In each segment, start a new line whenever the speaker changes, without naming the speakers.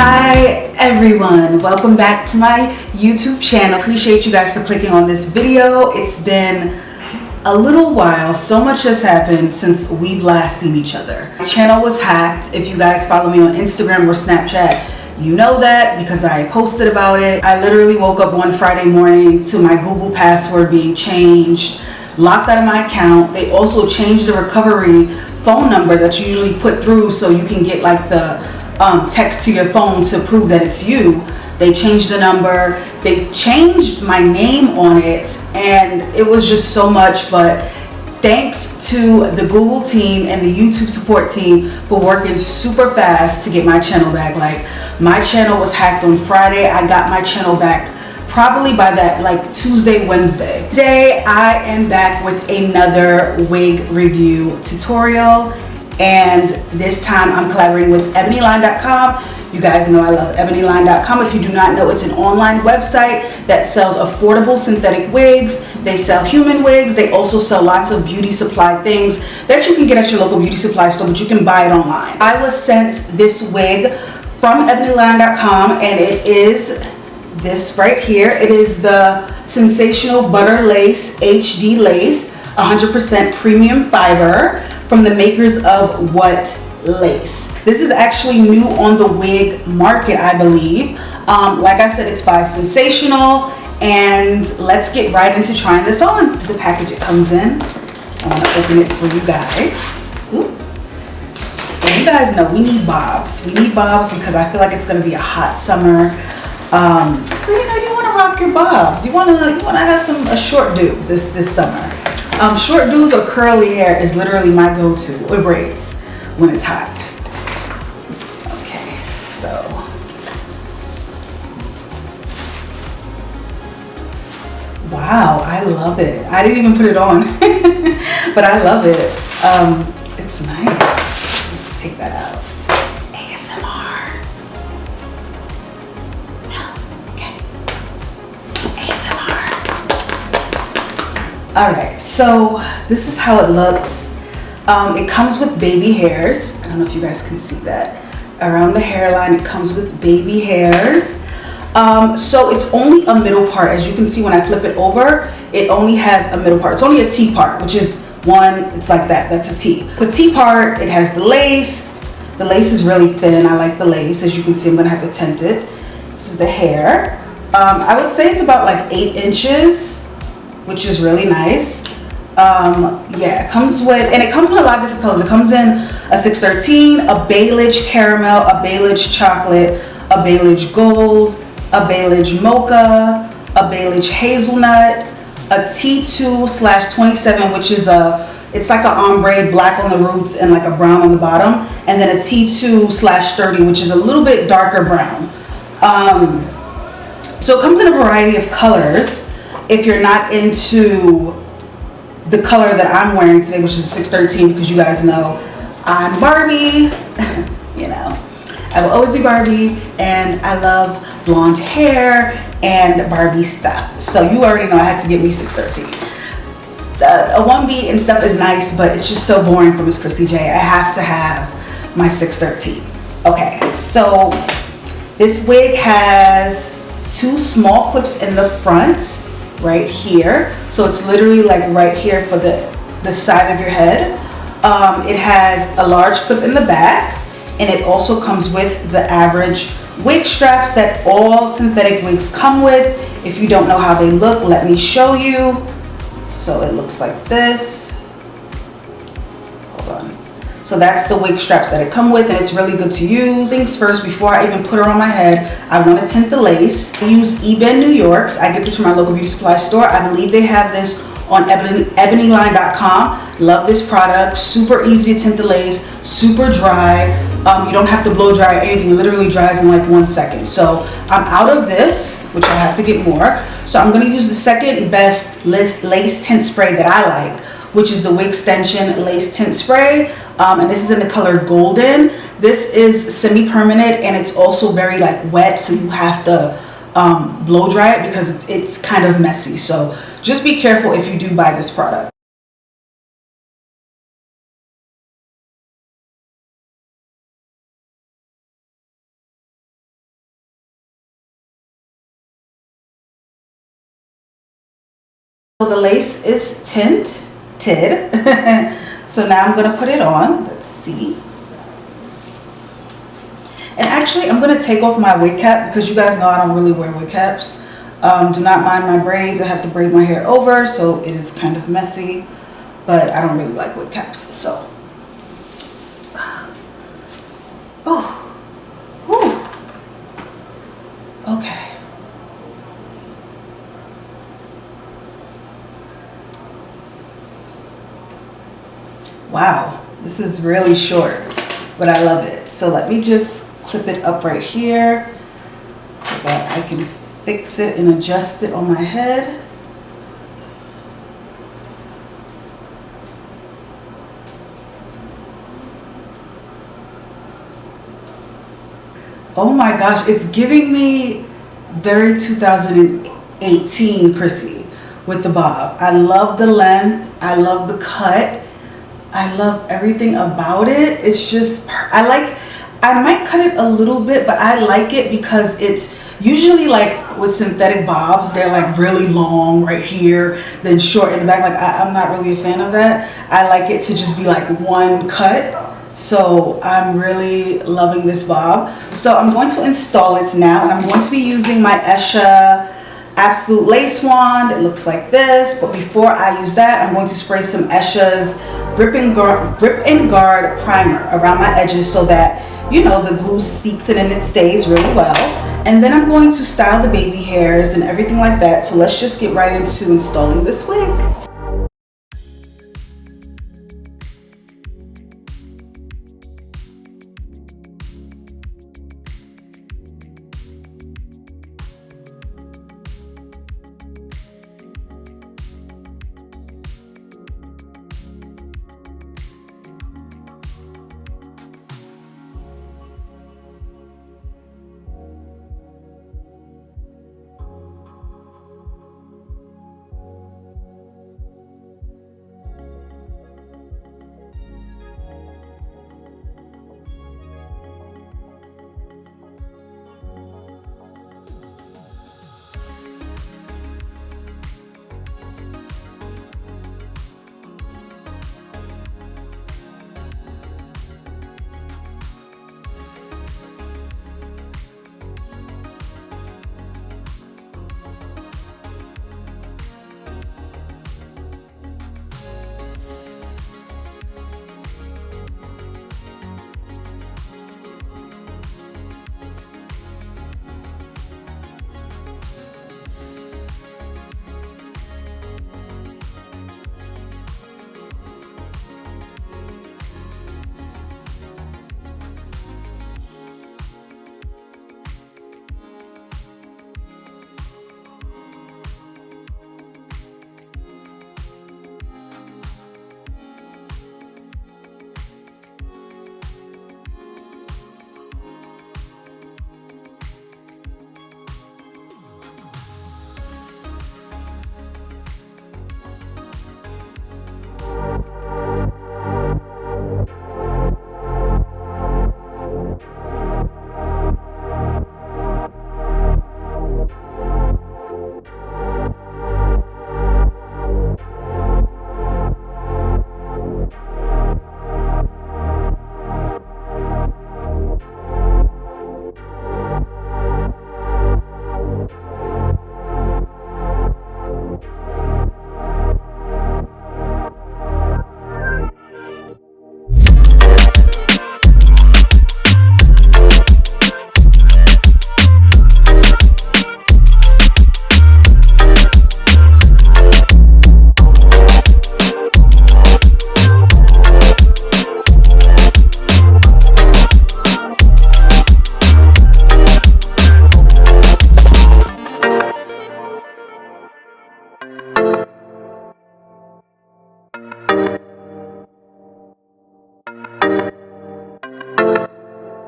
Hi everyone, welcome back to my YouTube channel. Appreciate you guys for clicking on this video. It's been a little while, so much has happened since we've last seen each other. My channel was hacked. If you guys follow me on Instagram or Snapchat, you know that because I posted about it. I literally woke up one Friday morning to my Google password being changed, locked out of my account. They also changed the recovery phone number that you usually put through so you can get like the text to your phone to prove that it's you. They changed the number, they changed my name on it, and it was just so much. But thanks to the Google team and the YouTube support team for working super fast to get my channel back. Like, my channel was hacked on Friday. I got my channel back probably by that like Tuesday, Wednesday. Today I am back with another wig review tutorial, and this time I'm collaborating with Ebonyline.com. You guys know I love Ebonyline.com. If you do not know, it's an online website that sells affordable synthetic wigs. They sell human wigs. They also sell lots of beauty supply things that you can get at your local beauty supply store, but you can buy it online. I was sent this wig from Ebonyline.com, and it is this right here. It is the Sensational Butter Lace HD Lace, 100% premium fiber from the makers of What Lace. This is actually new on the wig market, I believe. Like I said, it's by Sensational, and let's get right into trying this on. This is the package it comes in. I want to open it for you guys. Ooh. And you guys know we need bobs. We need bobs because I feel like it's going to be a hot summer. So you know, you want to rock your bobs. You want to have a short do this summer. Short do's or curly hair is literally my go-to, or braids when it's hot. Okay, so wow, I love it. I didn't even put it on, but I love it. It's nice. Let's take that out. ASMR. Okay. ASMR. All right, so this is how it looks. It comes with baby hairs. I don't know if you guys can see that. Around the hairline, it comes with baby hairs. So it's only a middle part. As you can see when I flip it over, it only has a middle part. It's only a T part, which is one, it's like that, that's a T. The T part, it has the lace. The lace is really thin. I like the lace. As you can see, I'm gonna have to tint it. This is the hair. I would say it's about like 8 inches, which is really nice. Yeah, it comes with, and it comes in a lot of different colors. It comes in a 613, a beige caramel, a beige chocolate, a beige gold, a beige mocha, a beige hazelnut, a T2/27, which is it's like an ombre black on the roots and like a brown on the bottom, and then a T2/30, which is a little bit darker brown. So it comes in a variety of colors. If you're not into the color that I'm wearing today, which is 613, because you guys know I'm Barbie. You know, I will always be Barbie, and I love blonde hair and Barbie stuff. So you already know I had to get me 613. A 1B and stuff is nice, but it's just so boring for Miss Chrissy J. I have to have my 613. Okay, so this wig has 2 small clips in the front right here. So it's literally like right here for the side of your head. It has a large clip in the back, and it also comes with the average wig straps that all synthetic wigs come with. If you don't know how they look, let me show you. So it looks like this. Hold on. So that's the wig straps that it come with, and it's really good to use. Things first, before I even put her on my head, I want to tint the lace. I use Ebonyline New York's. I get this from my local beauty supply store. I believe they have this on Ebonyline.com. Love this product. Super easy to tint the lace, super dry. You don't have to blow dry or anything. It literally dries in like 1 second. So I'm out of this, which I have to get more. So I'm gonna use the second best lace tint spray that I like, which is the Wig Extension Lace Tint Spray. And this is in the color Golden. This is semi-permanent, and it's also very like wet, so you have to blow dry it because it's kind of messy. So just be careful if you do buy this product. So the lace is tinted. So now I'm gonna put it on. Let's see. And actually, I'm gonna take off my wig cap because you guys know I don't really wear wig caps. Do not mind my braids. I have to braid my hair over, so it is kind of messy. But I don't really like wig caps, so. Oh, whew. Okay. Wow, this is really short, but I love it. So let me just clip it up right here so that I can fix it and adjust it on my head. Oh my gosh, it's giving me very 2018 Chrissy with the bob. I love the length, I love the cut. I love everything about it. It's just, I might cut it a little bit, but I like it because it's usually like with synthetic bobs, they're like really long right here, then short in the back. Like I'm not really a fan of that. I like it to just be like one cut. So I'm really loving this bob. So I'm going to install it now, and I'm going to be using my ESHA Absolute Lace Wand. It looks like this, but before I use that, I'm going to spray some ESHA's Grip and Guard primer around my edges so that, you know, the glue seeks it and it stays really well. And then I'm going to style the baby hairs and everything like that. So let's just get right into installing this wig.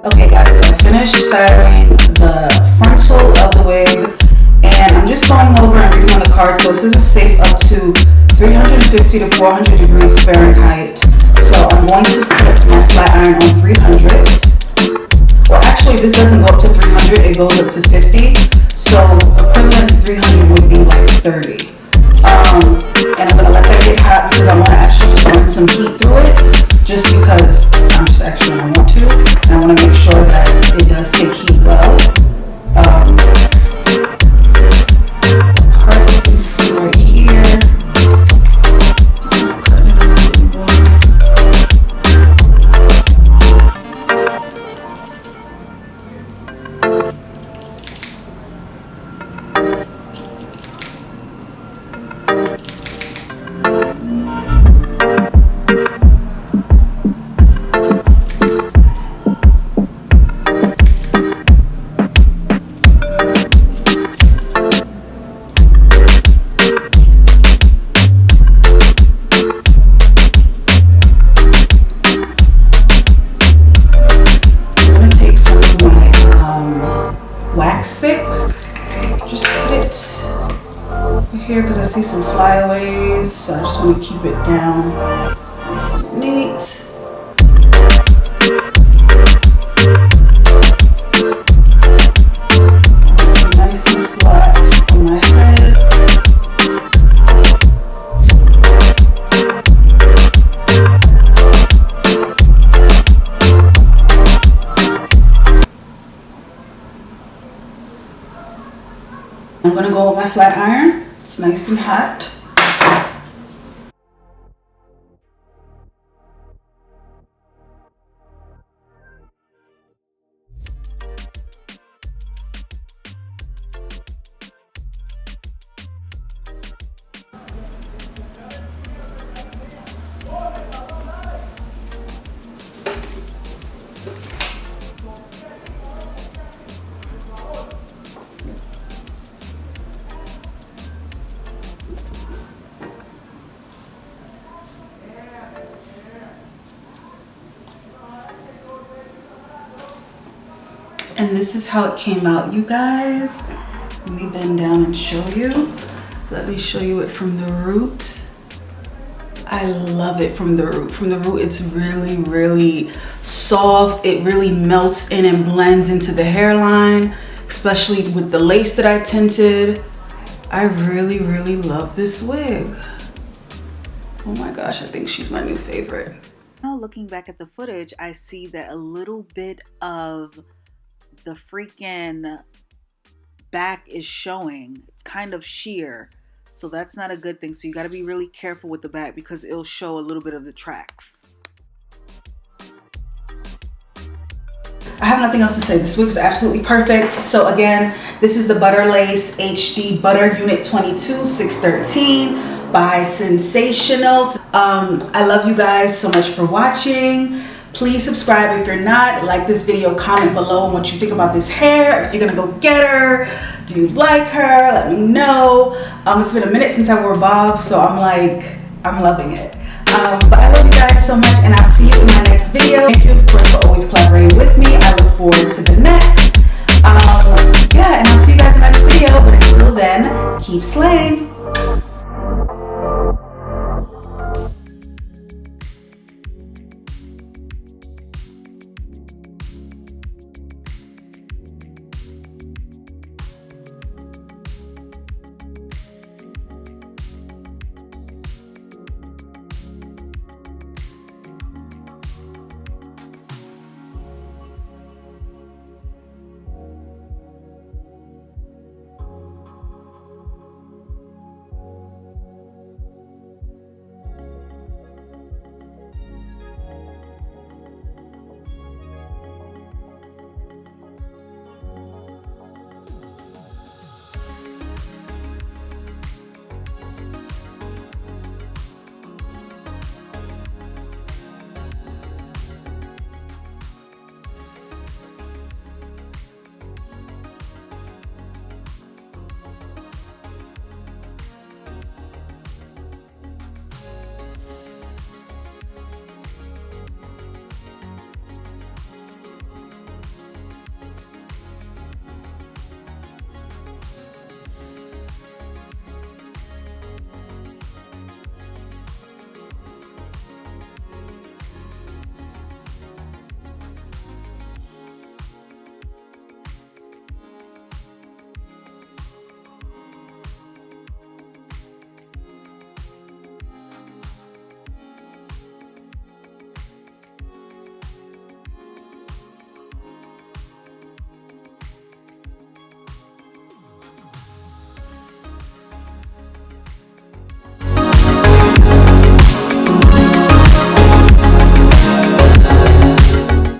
Okay guys, so I finished styling the frontal of the wig, and I'm just going over and reading on the card. So this is safe up to 350 to 400 degrees Fahrenheit. So I'm going to put my flat iron on 300. Well, actually this doesn't go up to 300, it goes up to 50. So equivalent to 300 would be like 30. here because I see some flyaways, so I just want to keep it down nice and neat. Nice and flat on my head. I'm gonna go with my flat iron. It's nice and hot. And this is how it came out, you guys. Let me bend down and show you. Let me show you it from the root. I love it from the root. From the root, it's really, really soft. It really melts in and blends into the hairline, especially with the lace that I tinted. I really, really love this wig. Oh my gosh, I think she's my new favorite. Now looking back at the footage, I see that a little bit of the freaking back is showing. It's kind of sheer, so that's not a good thing. So you got to be really careful with the back because it'll show a little bit of the tracks. I have nothing else to say. This wig is absolutely perfect. So again, this is the Butter Lace HD Butter Unit 22 613 by Sensationals. I love you guys so much for watching. Please subscribe if you're not. Like this video, comment below on what you think about this hair. If you're gonna go get her, do you like her? Let me know. It's been a minute since I wore bob, so I'm loving it. But I love you guys so much, and I'll see you in my next video. Thank you, of course, for always clapping.